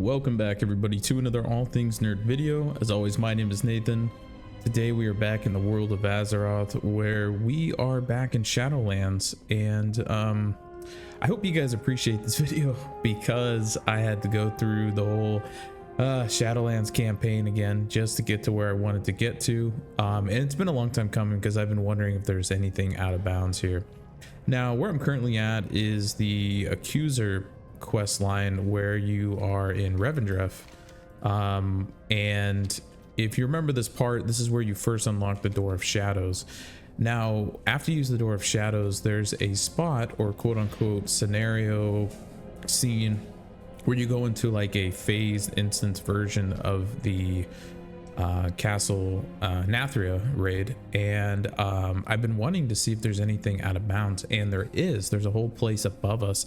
Welcome back everybody to another All Things Nerd video. As always, my name is Nathan. Today we are back in the world of Azeroth, where we are back in Shadowlands, and I hope you guys appreciate this video because I had to go through the whole Shadowlands campaign again just to get to where I wanted to get to, and it's been a long time coming because I've been wondering if there's anything out of bounds here. Now where I'm currently at is the Accuser quest line where you are in Revendreth, and if you remember this part, this is where you first unlock the Door of Shadows. Now after you use the Door of Shadows, there's a spot or quote-unquote scenario scene where you go into like a phased instance version of the castle Nathria raid, and I've been wanting to see if there's anything out of bounds, and there's a whole place above us,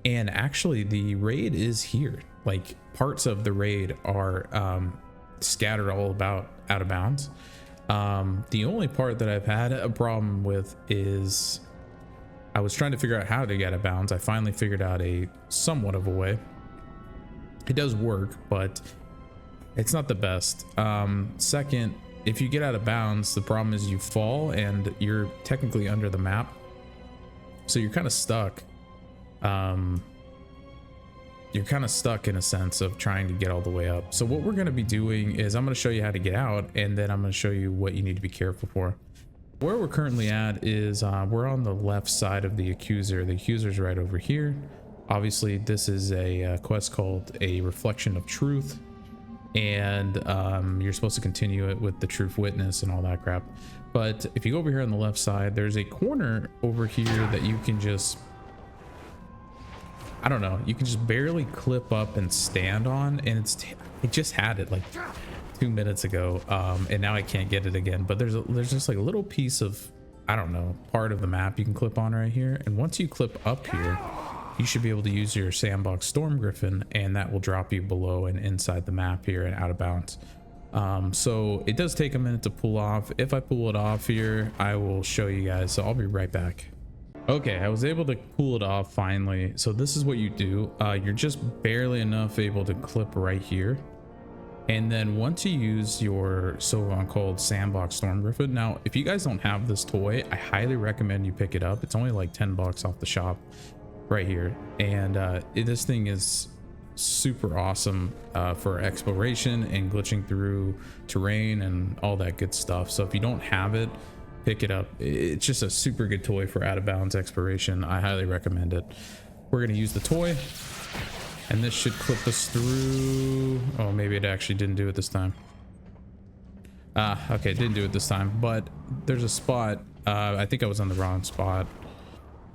and actually the raid is here. Like parts of the raid are scattered all about out of bounds. The only part that I've had a problem with is I was trying to figure out how to get out of bounds. I finally figured out a somewhat of a way. It does work, but it's not the best. Second, if you get out of bounds, the problem is you fall and you're technically under the map, so you're kind of stuck. You're kind of stuck in a sense of trying to get all the way up. So what we're going to be doing is I'm going to show you how to get out, and then I'm going to show you what you need to be careful for. Where we're currently at is we're on the left side of the Accuser. The Accuser's right over here. Obviously this is a quest called A Reflection of Truth, and you're supposed to continue it with the Truth Witness and all that crap. But if you go over here on the left side, there's a corner over here that you can just, I don't know, you can just barely clip up and stand on, and I just had it like 2 minutes ago, and now I can't get it again. But there's just like a little piece of, I don't know, part of the map you can clip on right here, and once you clip up here, you should be able to use your sandbox Storm Griffin, and that will drop you below and inside the map here and out of bounds. So it does take a minute to pull off. If I pull it off here, I will show you guys, so I'll be right back. Okay, I was able to pull it off finally. So this is what you do. You're just barely enough able to clip right here, and then once you use your so-called sandbox Storm Griffin, now if you guys don't have this toy, I highly recommend you pick it up. It's only like 10 bucks off the shop right here, and this thing is super awesome for exploration and glitching through terrain and all that good stuff. So if you don't have it, pick it up. It's just a super good toy for out of bounds exploration. I highly recommend it. We're going to use the toy, and this should clip us through. Oh, maybe it actually didn't do it this time. Okay, it didn't do it this time, but there's a spot. I think I was on the wrong spot.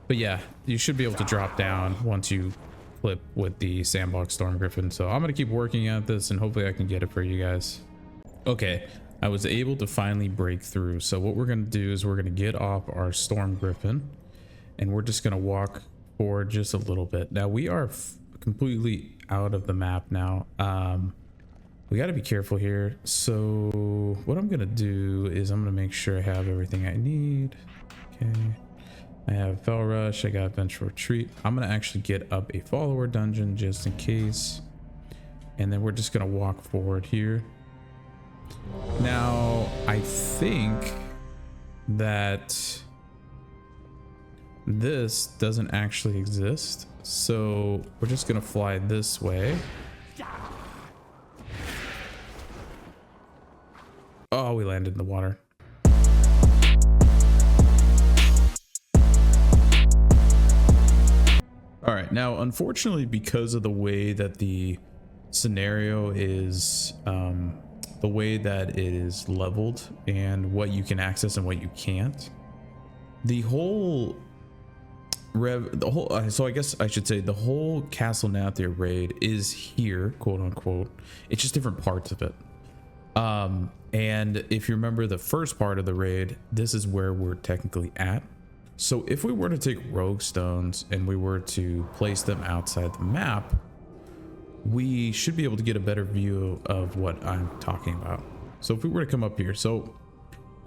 But yeah, you should be able to drop down once you clip with the sandbox Storm Griffin. So I'm going to keep working at this, and hopefully I can get it for you guys. Okay, I was able to finally break through. So what we're going to do is we're going to get off our Storm Griffin, and we're just going to walk forward just a little bit. Now we are completely out of the map now. We got to be careful here. So what I'm going to do is I'm going to make sure I have everything I need. Okay. I have Fell Rush, I got Vengeful Retreat. I'm gonna actually get up a follower dungeon just in case, and then we're just gonna walk forward here. Now I think that this doesn't actually exist, so we're just gonna fly this way. Oh, we landed in the water. All right, now unfortunately, because of the way that the scenario is, the way that it is leveled and what you can access and what you can't, so I guess I should say the whole Castle Nathria raid is here, quote unquote. It's just different parts of it. And if you remember the first part of the raid, this is where we're technically at. So if we were to take rogue stones and we were to place them outside the map, we should be able to get a better view of what I'm talking about. So if we were to come up here, so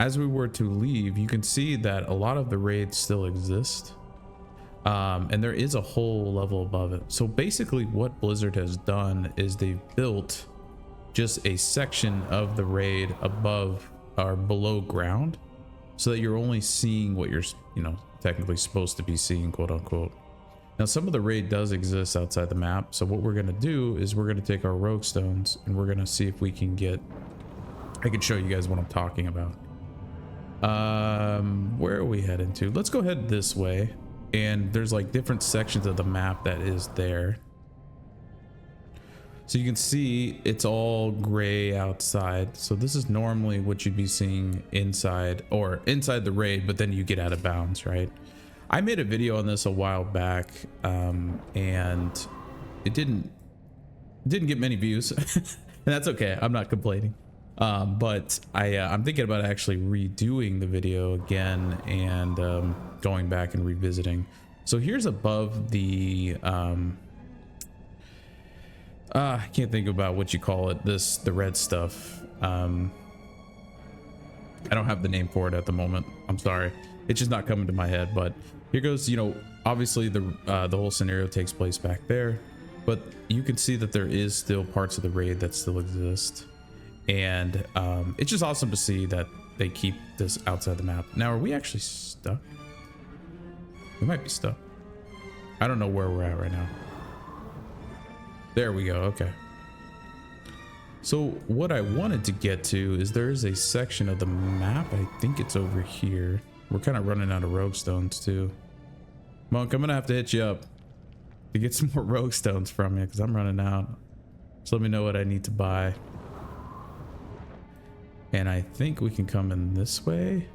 as we were to leave, you can see that a lot of the raids still exist. And there is a whole level above it. So basically what Blizzard has done is they've built just a section of the raid above or below ground, so that you're only seeing what you're, you know, technically supposed to be seeing, quote unquote. Now some of the raid does exist outside the map, so what we're going to do is we're going to take our rogue stones and we're going to see if we can get, I can show you guys what I'm talking about. Where are we heading to? Let's go ahead this way, and there's like different sections of the map that is there. So you can see it's all gray outside. So this is normally what you'd be seeing inside, or inside the raid, but then you get out of bounds, right? I made a video on this a while back, and it didn't get many views. And that's okay, I'm not complaining. But I'm thinking about actually redoing the video again and going back and revisiting. So here's above the I can't think about what you call it, the red stuff. I don't have the name for it at the moment, I'm sorry, it's just not coming to my head. But here goes, you know, obviously the whole scenario takes place back there, but you can see that there is still parts of the raid that still exist. And it's just awesome to see that they keep this outside the map. Now, are we actually stuck? We might be stuck. I don't know where we're at right now. There we go. Okay. So what I wanted to get to is there is a section of the map. I think it's over here. We're kind of running out of rogue stones too. Monk, I'm gonna have to hit you up to get some more rogue stones from you, because I'm running out. So let me know what I need to buy. And I think we can come in this way.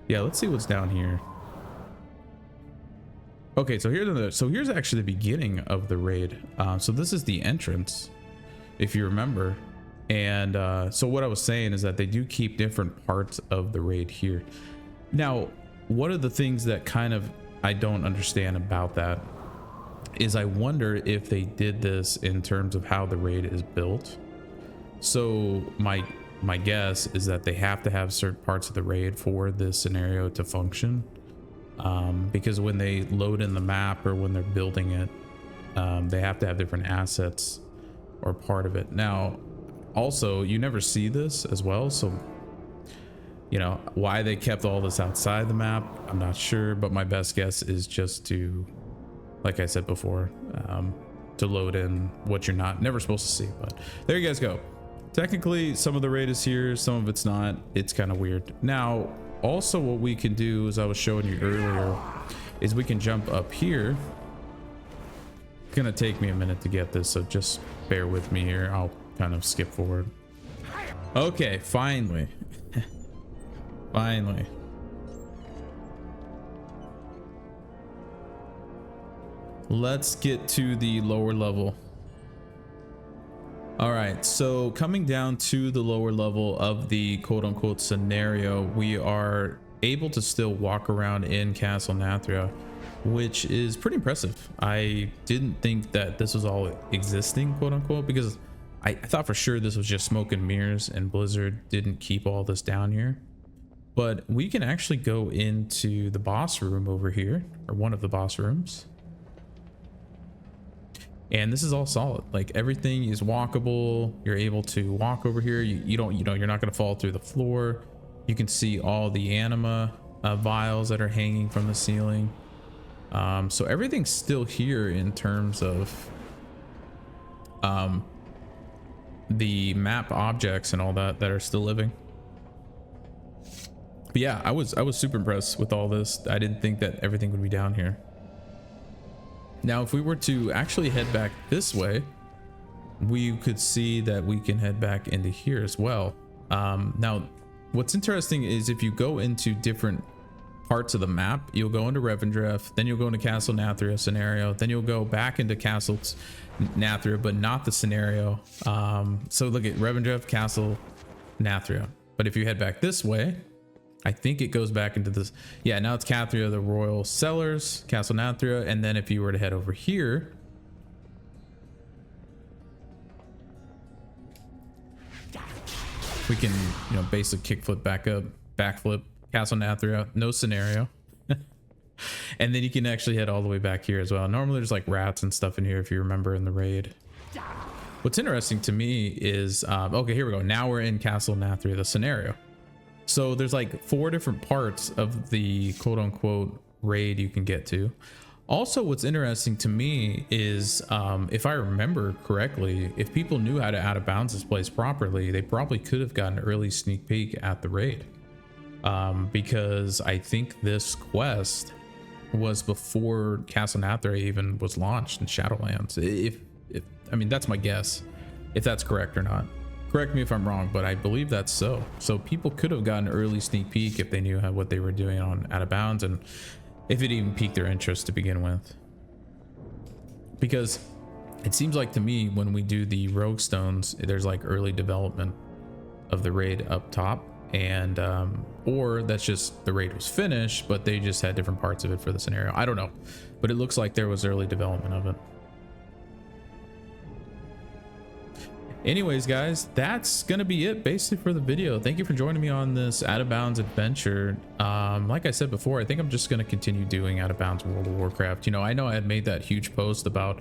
Yeah, let's see what's down here. Okay, so here's actually the beginning of the raid. So this is the entrance, if you remember. And so what I was saying is that they do keep different parts of the raid here. Now, one of the things that kind of I don't understand about that is I wonder if they did this in terms of how the raid is built. So my guess is that they have to have certain parts of the raid for this scenario to function. Because when they load in the map or when they're building it, they have to have different assets or part of it. Now, also, you never see this as well, so you know why they kept all this outside the map, I'm not sure, but my best guess is just to, like I said before, to load in what you're never supposed to see. But there you guys go. Technically, some of the raid is here, some of it's not. It's kind of weird. Now, also what we can do, as I was showing you earlier, is we can jump up here. It's gonna take me a minute to get this, so just bear with me here. I'll kind of skip forward. Okay, finally. Finally. Let's get to the lower level. All right, so coming down to the lower level of the quote-unquote scenario, we are able to still walk around in Castle Nathria, which is pretty impressive. I didn't think that this was all existing, quote-unquote, because I thought for sure this was just smoke and mirrors and Blizzard didn't keep all this down here. But we can actually go into the boss room over here, or one of the boss rooms. And this is all solid. Like, everything is walkable. You're able to walk over here. You're not going to fall through the floor. You can see all the anima vials that are hanging from the ceiling. So everything's still here in terms of the map objects and all that are still living. But yeah, I was super impressed with all this. I didn't think that everything would be down here. Now, if we were to actually head back this way, we could see that we can head back into here as well. Now, what's interesting is if you go into different parts of the map, you'll go into Revendreth, then you'll go into Castle Nathria scenario, then you'll go back into Castle Nathria, but not the scenario. So look at Revendreth, Castle Nathria. But if you head back this way, I think it goes back into this. Yeah, now it's Cathria, the Royal Cellars, Castle Nathria. And then if you were to head over here, we can, you know, basic kickflip back up, backflip, Castle Nathria, no scenario. And then you can actually head all the way back here as well. Normally there's like rats and stuff in here if you remember in the raid. What's interesting to me is okay, here we go. Now we're in Castle Nathria, the scenario. So there's like 4 different parts of the quote-unquote raid you can get to. Also, what's interesting to me is if I remember correctly, if people knew how to out of bounds this place properly, they probably could have gotten an early sneak peek at the raid, because I think this quest was before Castle Nathria even was launched in Shadowlands. If I mean, that's my guess, if that's correct or not. Correct me if I'm wrong, but I believe that's so. So people could have gotten an early sneak peek if they knew what they were doing on out of bounds, and if it even piqued their interest to begin with. Because it seems like to me when we do the rogue stones, there's like early development of the raid up top, and or that's just the raid was finished but they just had different parts of it for the scenario. I don't know, but it looks like there was early development of it. Anyways, guys, that's gonna be it basically for the video. Thank you for joining me on this out of bounds adventure. Like I said before, I think I'm just gonna continue doing out of bounds World of Warcraft. You know, I had made that huge post about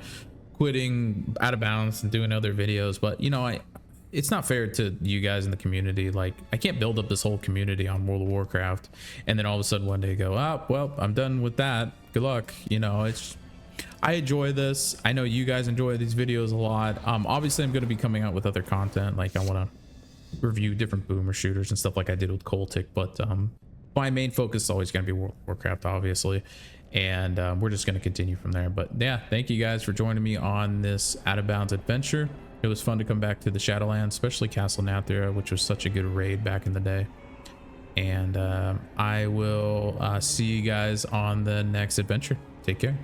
quitting out of bounds and doing other videos, but you know, it's not fair to you guys in the community. Like, I can't build up this whole community on World of Warcraft and then all of a sudden one day go, oh well, I'm done with that, good luck. You know, I enjoy this. I know you guys enjoy these videos a lot. Obviously I'm going to be coming out with other content, like I want to review different boomer shooters and stuff like I did with Coltic, but my main focus is always going to be World of Warcraft, obviously, and we're just going to continue from there. But yeah, thank you guys for joining me on this out of bounds adventure. It was fun to come back to the Shadowlands, especially Castle Nathria, which was such a good raid back in the day. And I will see you guys on the next adventure. Take care.